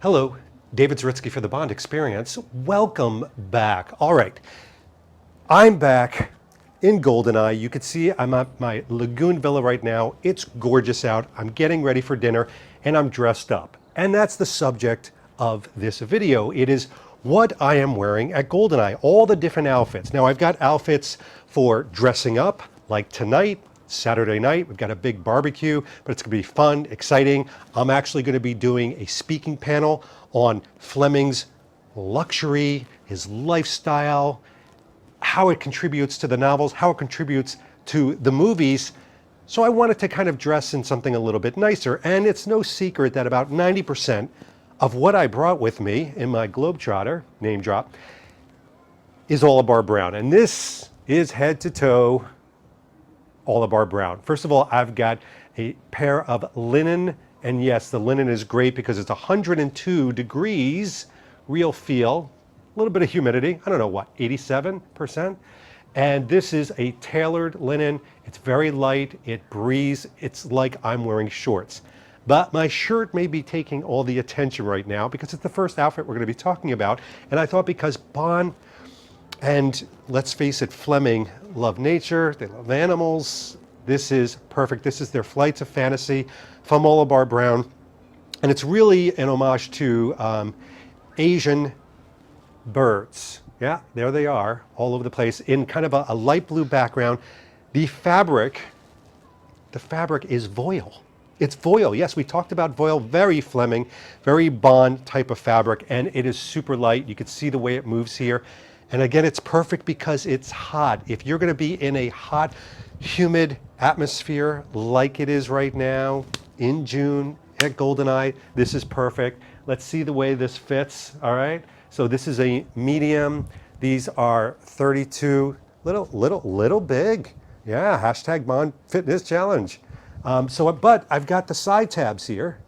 Hello, David Zaritsky for the Bond Experience. Welcome back. All right, I'm back in Goldeneye. You can see I'm at my lagoon villa right now. It's gorgeous out. I'm getting ready for dinner and I'm dressed up. And that's the subject of this video. It is what I am wearing at Goldeneye, all the different outfits. Now I've got outfits for dressing up, like tonight, Saturday night, we've got a big barbecue, but it's gonna be fun, exciting. I'm actually gonna be doing a speaking panel on Fleming's luxury, his lifestyle, how it contributes to the novels, how it contributes to the movies. So I wanted to kind of dress in something a little bit nicer. And it's no secret that about 90% of what I brought with me in my Globetrotter, name drop, is Oliver Brown. And this is head to toe Oliver Brown. First of all, I've got a pair of linen, and yes, the linen is great because it's 102 degrees, real feel, a little bit of humidity, I don't know what, 87%? And this is a tailored linen. It's very light, it breathes, it's like I'm wearing shorts. But my shirt may be taking all the attention right now because it's the first outfit we're going to be talking about. And I thought because Bond and, let's face it, Fleming love nature, they love animals. This is perfect. This is their Flights of Fantasy from Oliver Brown. And it's really an homage to Asian birds. Yeah, there they are, all over the place, in kind of a light blue background. The fabric is voile. It's voile. Yes, we talked about voile, very Fleming, very Bond type of fabric, and it is super light. You can see the way it moves here. And again, it's perfect because it's hot. If you're going to be in a hot, humid atmosphere like it is right now in June at Goldeneye, this is perfect. Let's see the way this fits, all right? So this is a medium. These are 32, little big. Yeah, hashtag Bond Fitness Challenge. But I've got the side tabs here.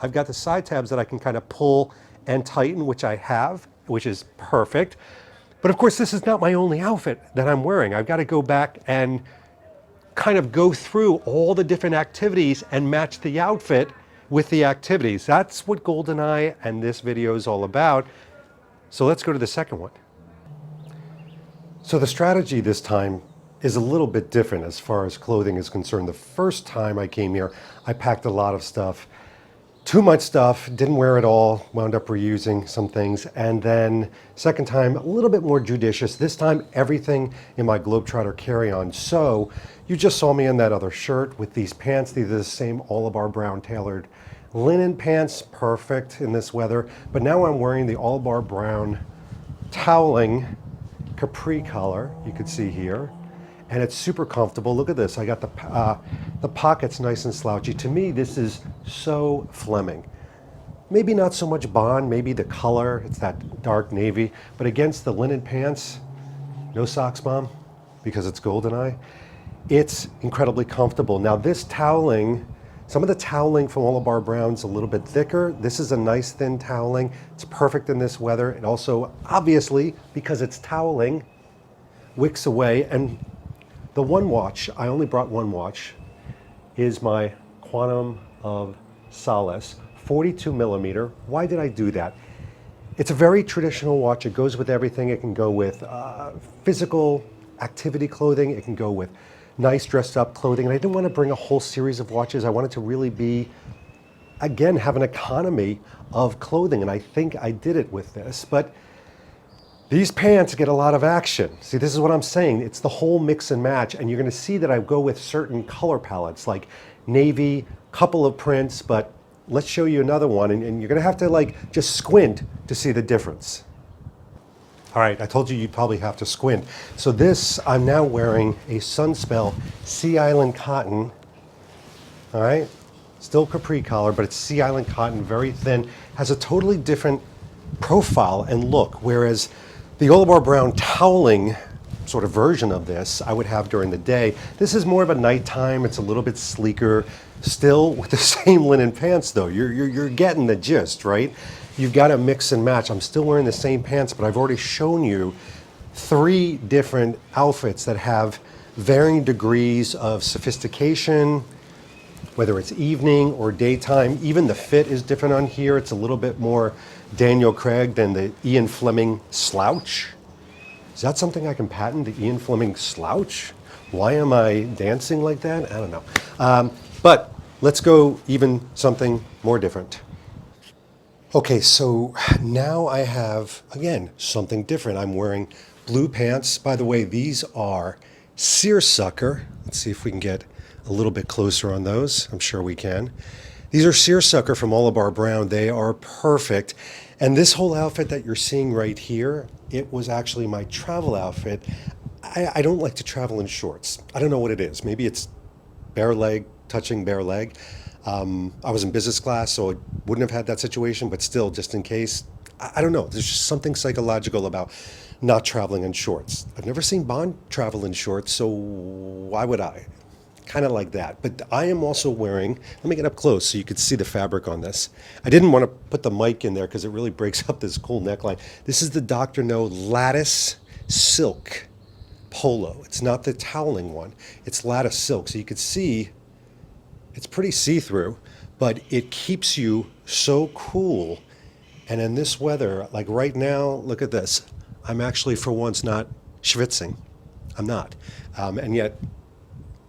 I've got the side tabs that I can kind of pull and tighten, which I have, which is perfect. But of course, this is not my only outfit that I'm wearing. I've got to go back and kind of go through all the different activities and match the outfit with the activities. That's what Goldeneye and this video is all about. So let's go to the second one. So the strategy this time is a little bit different as far as clothing is concerned. The first time I came here, I packed a lot of stuff. Too much stuff, didn't wear it all, wound up reusing some things. And then second time, a little bit more judicious. This time, everything in my Globetrotter carry-on. So you just saw me in that other shirt with these pants. These are the same Oliver Brown tailored linen pants, perfect in this weather. But now I'm wearing the Oliver Brown toweling capri collar, you could see here. And it's super comfortable. Look at this. I got the pockets nice and slouchy. To me, this is so Fleming. Maybe not so much Bond, maybe the color, it's that dark navy, but against the linen pants, no socks, Mom, because it's Goldeneye. It's incredibly comfortable. Now this toweling, some of the toweling from Oliver Brown's a little bit thicker. This is a nice thin toweling. It's perfect in this weather. It also, obviously, because it's toweling, wicks away. And the one watch, I only brought one watch, is my Quantum of Solace, 42 millimeter. Why did I do that? It's a very traditional watch. It goes with everything. It can go with physical activity clothing. It can go with nice dressed up clothing. And I didn't want to bring a whole series of watches. I wanted to really be, again, have an economy of clothing. And I think I did it with this. But these pants get a lot of action. See, this is what I'm saying. It's the whole mix and match. And you're going to see that I go with certain color palettes like navy, couple of prints, but let's show you another one. And you're going to have to like just squint to see the difference. All right, I told you you'd probably have to squint. So this, I'm now wearing a Sunspell Sea Island cotton. All right, still capri collar, but it's Sea Island cotton, very thin, has a totally different profile and look, whereas the Oliver Brown toweling sort of version of this I would have during the day. This is more of a nighttime. It's a little bit sleeker, still with the same linen pants though. You're getting the gist, right? You've got to mix and match. I'm still wearing the same pants, but I've already shown you 3 different outfits that have varying degrees of sophistication, whether it's evening or daytime. Even the fit is different on here. It's a little bit more Daniel Craig than the Ian Fleming slouch. Is that something I can patent, the Ian Fleming slouch? Why am I dancing like that? I don't know. But let's go even something more different. Okay, so now I have, again, something different. I'm wearing blue pants. By the way, these are seersucker. Let's see if we can get a little bit closer on those. I'm sure we can. These are seersucker from Oliver Brown. They are perfect. And this whole outfit that you're seeing right here, it was actually my travel outfit. I don't like to travel in shorts. I don't know what it is. Maybe it's bare leg, touching bare leg. I was in business class, so I wouldn't have had that situation, but still, just in case, I don't know. There's just something psychological about not traveling in shorts. I've never seen Bond travel in shorts, so why would I? Kind of like that. But I am also wearing, let me get up close so you could see the fabric on this. I didn't want to put the mic in there because it really breaks up this cool neckline. This is the Dr. No lattice silk polo. It's not the toweling one. It's lattice silk. So you could see it's pretty see-through, but it keeps you so cool. And in this weather, like right now, look at this. I'm actually for once not schwitzing. I'm not. And yet,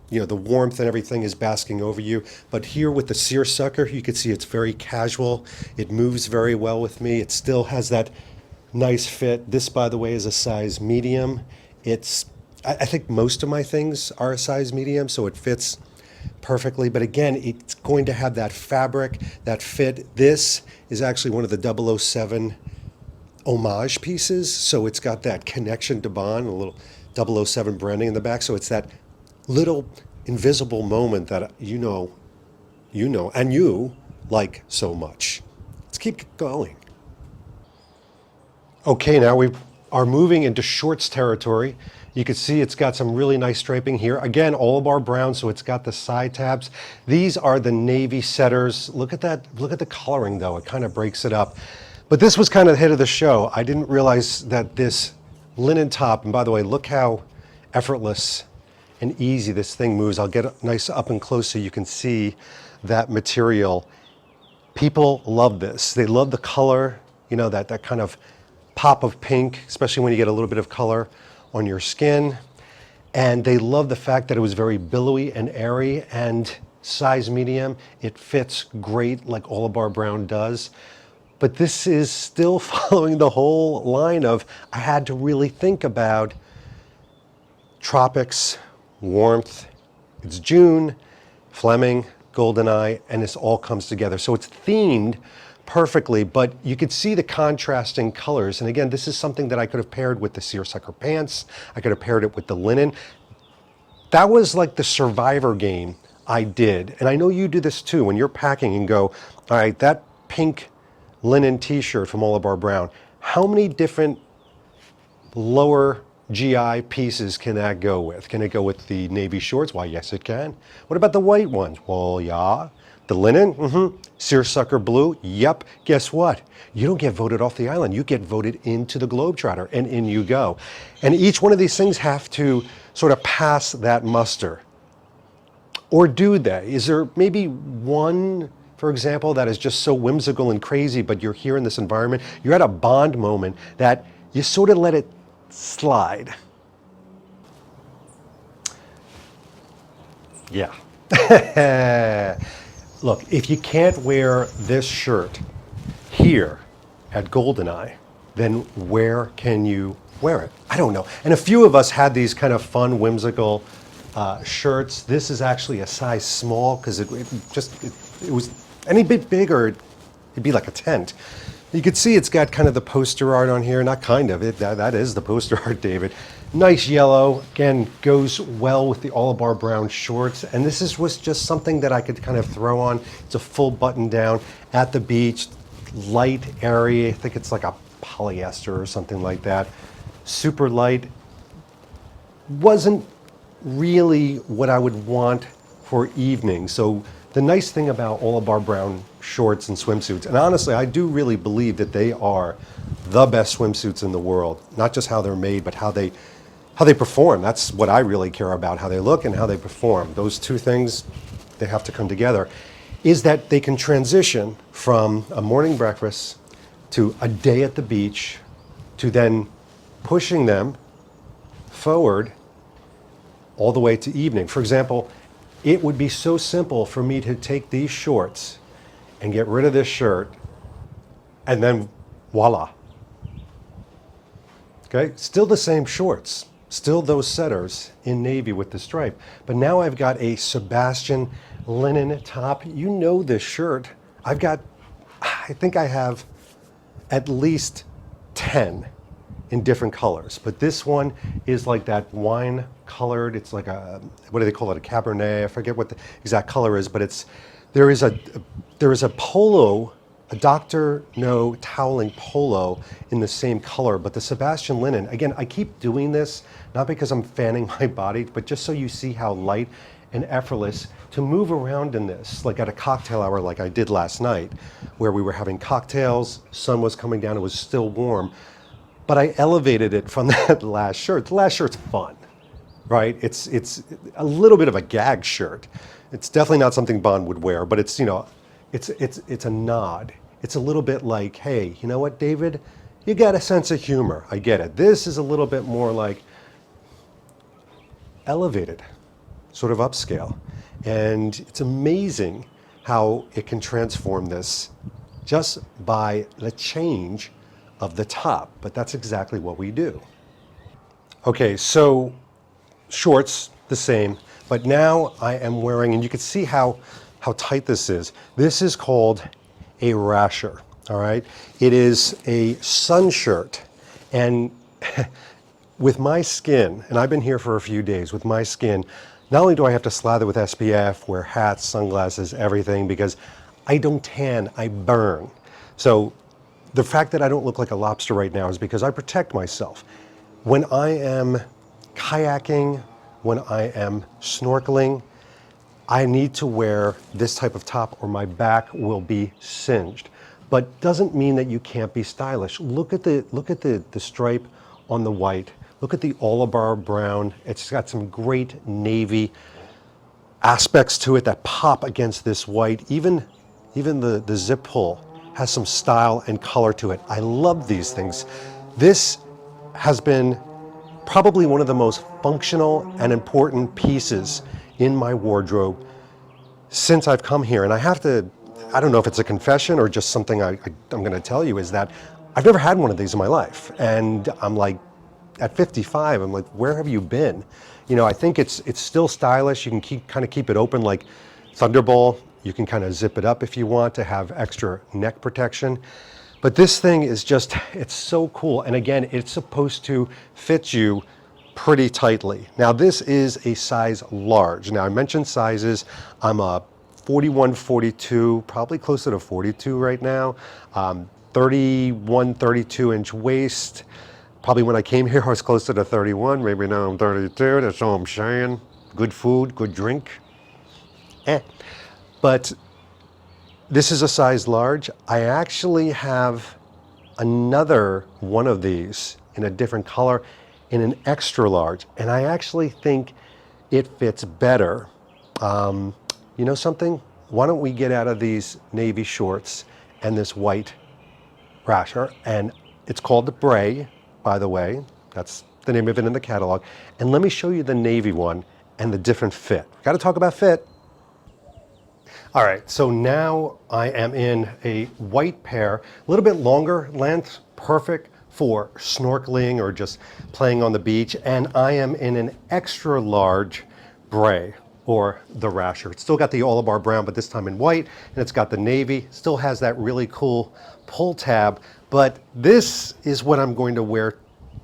you know, the warmth and everything is basking over you. But here with the seersucker, you can see it's very casual. It moves very well with me. It still has that nice fit. This, by the way, is a size medium. I think most of my things are a size medium, so it fits perfectly. But again, it's going to have that fabric, that fit. This is actually one of the 007 homage pieces. So it's got that connection to Bond, a little 007 branding in the back. So it's that little invisible moment that you know, and you like so much. Let's keep going. Okay, now we are moving into shorts territory. You can see it's got some really nice striping here. Again, Oliver Brown, so it's got the side tabs. These are the navy setters. Look at that, look at the coloring though, it kind of breaks it up. But this was kind of the hit of the show. I didn't realize that this linen top, and by the way, look how effortless and easy this thing moves. I'll get nice up and close so you can see that material. People love this. They love the color, you know, that kind of pop of pink, especially when you get a little bit of color on your skin. And they love the fact that it was very billowy and airy and size medium. It fits great like Oliver Brown does. But this is still following the whole line of, I had to really think about tropics, warmth. It's June, Fleming, GoldenEye, and this all comes together. So it's themed perfectly, but you could see the contrasting colors. And again, this is something that I could have paired with the seersucker pants. I could have paired it with the linen. That was like the survivor game I did. And I know you do this too when you're packing and go, all right, that pink linen t-shirt from Oliver Brown, how many different lower GI pieces can that go with? Can it go with the navy shorts? Why, yes, it can. What about the white ones? Well, yeah. The linen? Mm-hmm. Seersucker blue? Yep. Guess what? You don't get voted off the island. You get voted into the Globetrotter, and in you go. And each one of these things have to sort of pass that muster. Or do they? Is there maybe one, for example, that is just so whimsical and crazy, but you're here in this environment, you're at a Bond moment that you sort of let it slide? Yeah. Look, if you can't wear this shirt here at GoldenEye, then where can you wear it? I don't know. And a few of us had these kind of fun, whimsical shirts. This is actually a size small because it was any bit bigger, it'd be like a tent. You can see it's got kind of the poster art on here. Not kind of, that is the poster art, David. Nice yellow, again, goes well with the Oliver Brown shorts. And this was just something that I could kind of throw on. It's a full button down at the beach, light, airy. I think it's like a polyester or something like that. Super light. Wasn't really what I would want for evening. So the nice thing about Oliver Brown shorts and swimsuits, and honestly, I do really believe that they are the best swimsuits in the world. Not just how they're made, but how they perform. That's what I really care about, how they look and how they perform. Those two things, they have to come together, is that they can transition from a morning breakfast to a day at the beach to then pushing them forward all the way to evening. For example, it would be so simple for me to take these shorts and get rid of this shirt, and then voila. Okay, still the same shorts, still those setters in navy with the stripe, but now I've got a Sebastian linen top. You know this shirt. I think I have at least 10 in different colors, but this one is like that wine colored. It's like a, what do they call it, a Cabernet? I forget what the exact color is, but there is a polo, a Dr. No toweling polo in the same color, but the Sebastian linen, again, I keep doing this, not because I'm fanning my body, but just so you see how light and effortless to move around in this, like at a cocktail hour like I did last night, where we were having cocktails, sun was coming down, it was still warm, but I elevated it from that last shirt. The last shirt's fun, right? It's a little bit of a gag shirt. It's definitely not something Bond would wear, but it's, you know, it's a nod. It's a little bit like, hey, you know what, David? You got a sense of humor. I get it. This is a little bit more like elevated, sort of upscale. And it's amazing how it can transform this just by the change of the top. But that's exactly what we do. Okay, so shorts, the same. But now I am wearing, and you can see how tight this is. This is called a rasher, all right? It is a sun shirt. And with my skin, and I've been here for a few days, with my skin, not only do I have to slather with SPF, wear hats, sunglasses, everything, because I don't tan, I burn. So the fact that I don't look like a lobster right now is because I protect myself. When I am kayaking, when I am snorkeling, I need to wear this type of top or my back will be singed. But doesn't mean that you can't be stylish. Look at the stripe on the white. Look at the Olibar brown. It's got some great navy aspects to it that pop against this white. Even the zip pull has some style and color to it. I love these things. This has been probably one of the most functional and important pieces in my wardrobe since I've come here. And I have to, I don't know if it's a confession or just something I'm gonna tell you, is that I've never had one of these in my life. And I'm like, at 55, I'm like, where have you been? You know, I think it's still stylish. You can kind of keep it open like Thunderball. You can kind of zip it up if you want to have extra neck protection. But this thing is just, it's so cool. And again, it's supposed to fit you pretty tightly. Now this is a size large. Now I mentioned sizes. I'm a 41, 42, probably closer to 42 right now. 31, 32 inch waist. Probably when I came here, I was closer to 31. Maybe now I'm 32. That's all I'm saying. Good food, good drink. But this is a size large. I actually have another one of these in a different color in an extra large. And I actually think it fits better. You know something? Why don't we get out of these navy shorts and this white rasher? And it's called the Bray, by the way. That's the name of it in the catalog. And let me show you the navy one and the different fit. Got to talk about fit. All right, so now I am in a white pair, a little bit longer length, perfect for snorkeling or just playing on the beach. And I am in an extra large Bray, or the rasher. It's still got the Olibar brown, but this time in white, and it's got the navy. Still has that really cool pull tab, but this is what I'm going to wear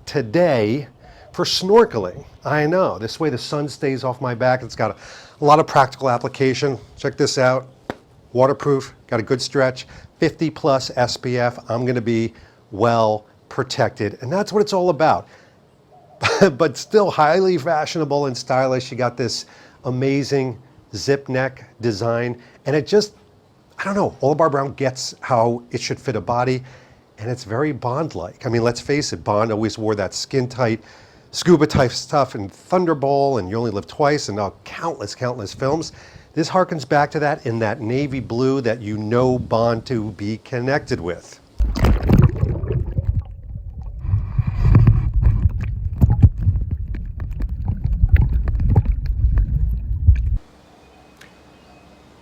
today for snorkeling. I know, this way the sun stays off my back. It's got a lot of practical application. Check this out. Waterproof, got a good stretch, 50 plus SPF. I'm gonna be well protected, and that's what it's all about. But still highly fashionable and stylish. You got this amazing zip neck design, and it just, I don't know, Olibar Brown gets how it should fit a body, and it's very Bond-like. I mean, let's face it, Bond always wore that skin-tight, scuba-type stuff in Thunderball, and You Only Live Twice, and countless films. This harkens back to that in that navy blue that you know Bond to be connected with.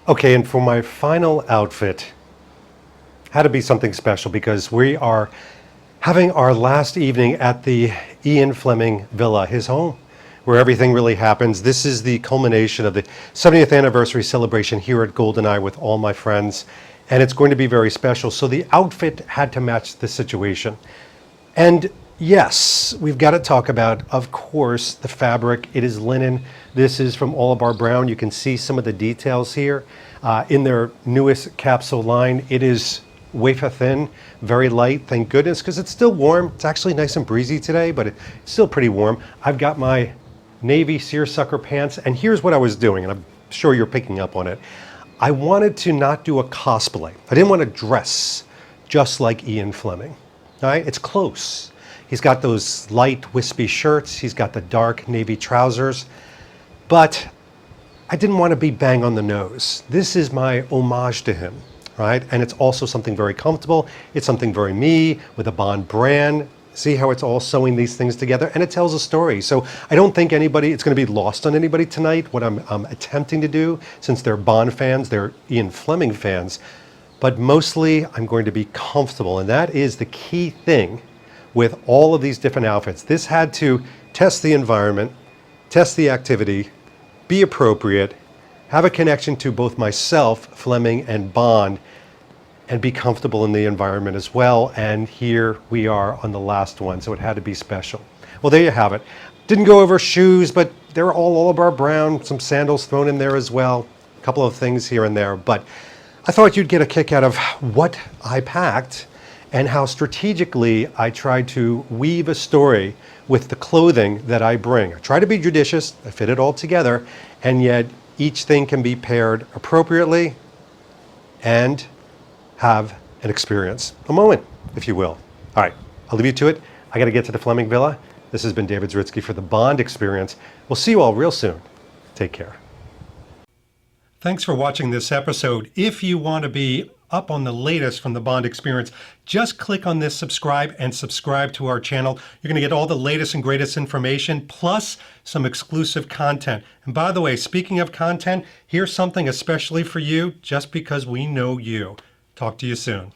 Okay, and for my final outfit, had to be something special because we are having our last evening at the Ian Fleming Villa, his home, where everything really happens. This is the culmination of the 70th anniversary celebration here at GoldenEye with all my friends, and it's going to be very special. So the outfit had to match the situation. And yes, we've got to talk about, of course, the fabric. It is linen. This is from All of Our Brown. You can see some of the details here in their newest capsule line. It is wafer thin, very light, thank goodness, because it's still warm. It's actually nice and breezy today, but it's still pretty warm. I've got my navy seersucker pants, and here's what I was doing, and I'm sure you're picking up on it. I wanted to not do a cosplay. I didn't want to dress just like Ian Fleming. All right, it's close. He's got those light wispy shirts. He's got the dark navy trousers, but I didn't want to be bang on the nose. This is my homage to him, right? And it's also something very comfortable. It's something very me with a Bond brand. See how it's all sewing these things together, and it tells a story. So I don't think it's going to be lost on anybody tonight what I'm attempting to do, since they're Bond fans, they're Ian Fleming fans, but mostly I'm going to be comfortable, and that is the key thing with all of these different outfits. This had to test the environment, test the activity, be appropriate, have a connection to both myself, Fleming, and Bond, and be comfortable in the environment as well. And here we are on the last one, so it had to be special. Well, there you have it. Didn't go over shoes, but they're all of our brown, some sandals thrown in there as well, a couple of things here and there. But I thought you'd get a kick out of what I packed and how strategically I tried to weave a story with the clothing that I bring. I try to be judicious, I fit it all together, and yet each thing can be paired appropriately and have an experience, a moment, if you will. All right, I'll leave you to it. I got to get to the Fleming Villa. This has been David Zritsky for the Bond Experience. We'll see you all real soon. Take care. Thanks for watching this episode. If you want to be up on the latest from the Bond Experience, just click on this subscribe and subscribe to our channel. You're going to get all the latest and greatest information, plus some exclusive content. And by the way, speaking of content, here's something especially for you, just because we know you. Talk to you soon.